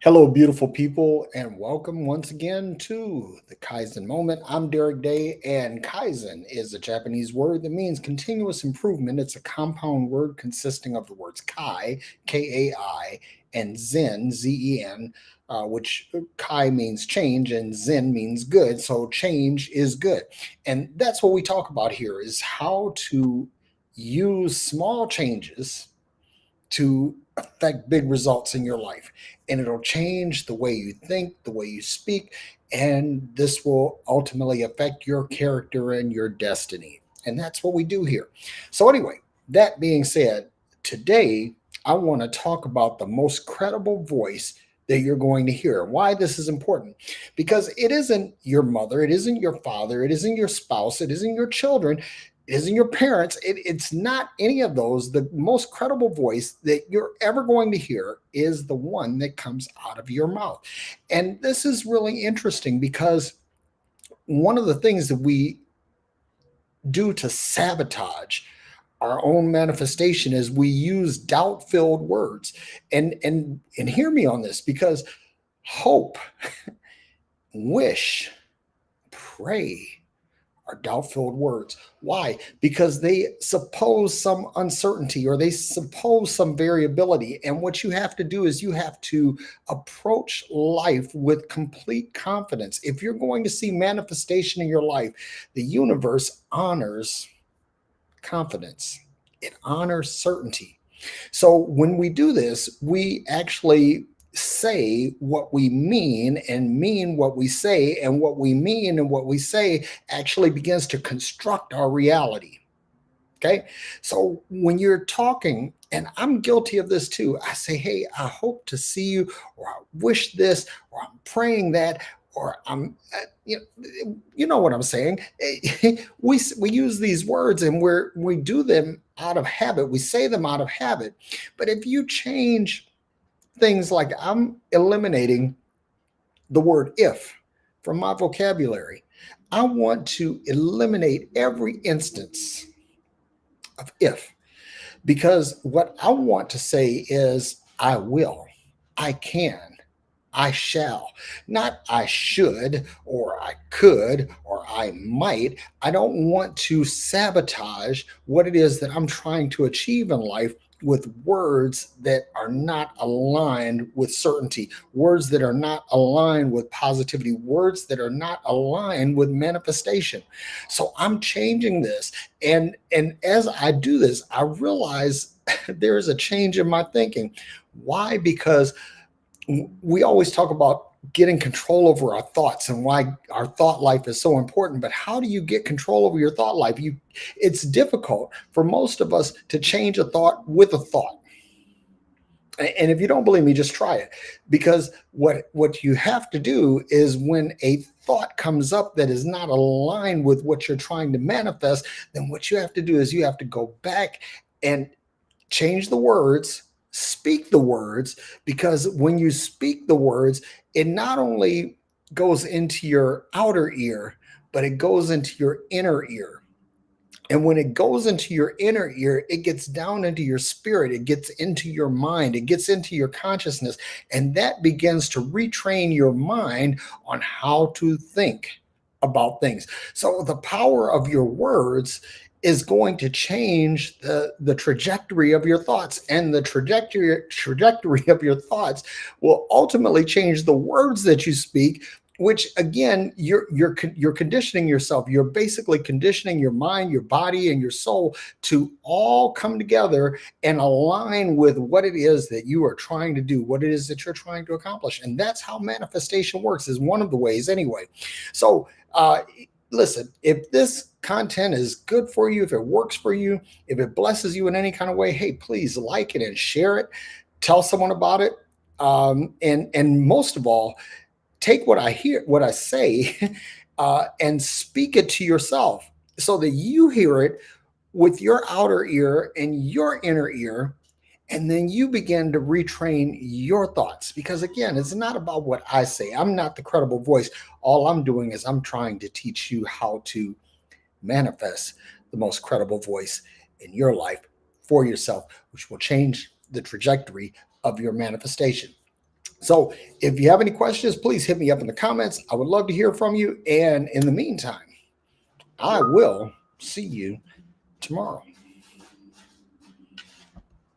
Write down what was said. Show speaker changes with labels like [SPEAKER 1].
[SPEAKER 1] Hello, beautiful people, and welcome once again to the Kaizen Moment. I'm Derek Day, and Kaizen is a Japanese word that means continuous improvement. It's a compound word consisting of the words Kai, K A I, and Zen, Z E N, which Kai means change and Zen means good. So change is good. And that's what we talk about here is how to use small changes to affect big results in your life. And it'll change the way you think, the way you speak, and this will ultimately affect your character and your destiny. And that's what we do here. So, anyway, that being said, today I want to talk about the most credible voice that you're going to hear. Why this is important? Because it isn't your mother, it isn't your father, it isn't your spouse, it isn't your children, isn't your parents. It's not any of those. The most credible voice that you're ever going to hear is the one that comes out of your mouth. And this is really interesting because one of the things that we do to sabotage our own manifestation is we use doubt-filled words. And hear me on this, because hope, wish, pray are doubt-filled words. Why? Because they suppose some uncertainty or they suppose some variability. And what you have to do is you have to approach life with complete confidence. If you're going to see manifestation in your life, the universe honors confidence. It honors certainty. So when we do this, we actually say what we mean and mean what we say, and what we mean and what we say actually begins to construct our reality. Okay. So when you're talking, and I'm guilty of this too, I say, hey, I hope to see you, or I wish this, or I'm praying that, or you know what I'm saying. We use these words and we do them out of habit. We say them out of habit. But if you change things, like I'm eliminating the word if from my vocabulary, I want to eliminate every instance of if, because what I want to say is I will, I can, I shall, not I should or I could or I might. I don't want to sabotage what it is that I'm trying to achieve in life with words that are not aligned with certainty, words that are not aligned with positivity, words that are not aligned with manifestation. So I'm changing this. And as I do this, I realize there is a change in my thinking. Why? Because we always talk about getting control over our thoughts and why our thought life is so important. But how do you get control over your thought life? It's difficult for most of us to change a thought with a thought. And if you don't believe me, just try it. Because what you have to do is, when a thought comes up that is not aligned with what you're trying to manifest, then what you have to do is you have to go back and change the words, speak the words, because when you speak the words, it not only goes into your outer ear, but it goes into your inner ear. And when it goes into your inner ear, it gets down into your spirit, it gets into your mind, it gets into your consciousness, and that begins to retrain your mind on how to think about things. So the power of your words is going to change the trajectory of your thoughts, and the trajectory of your thoughts will ultimately change the words that you speak, which again, you're conditioning yourself. You're basically conditioning your mind, your body, and your soul to all come together and align with what it is that you are trying to do, what it is that you're trying to accomplish. And that's how manifestation works, is one of the ways anyway. So listen, if this content is good for you, if it works for you, if it blesses you in any kind of way, hey, please like it and share it. Tell someone about it. And most of all, take what I hear, what I say, and speak it to yourself so that you hear it with your outer ear and your inner ear. And then you begin to retrain your thoughts. Because again, it's not about what I say. I'm not the credible voice. All I'm doing is I'm trying to teach you how to manifest the most credible voice in your life for yourself, which will change the trajectory of your manifestation. So if you have any questions, please hit me up in the comments. I would love to hear from you. And in the meantime, I will see you tomorrow.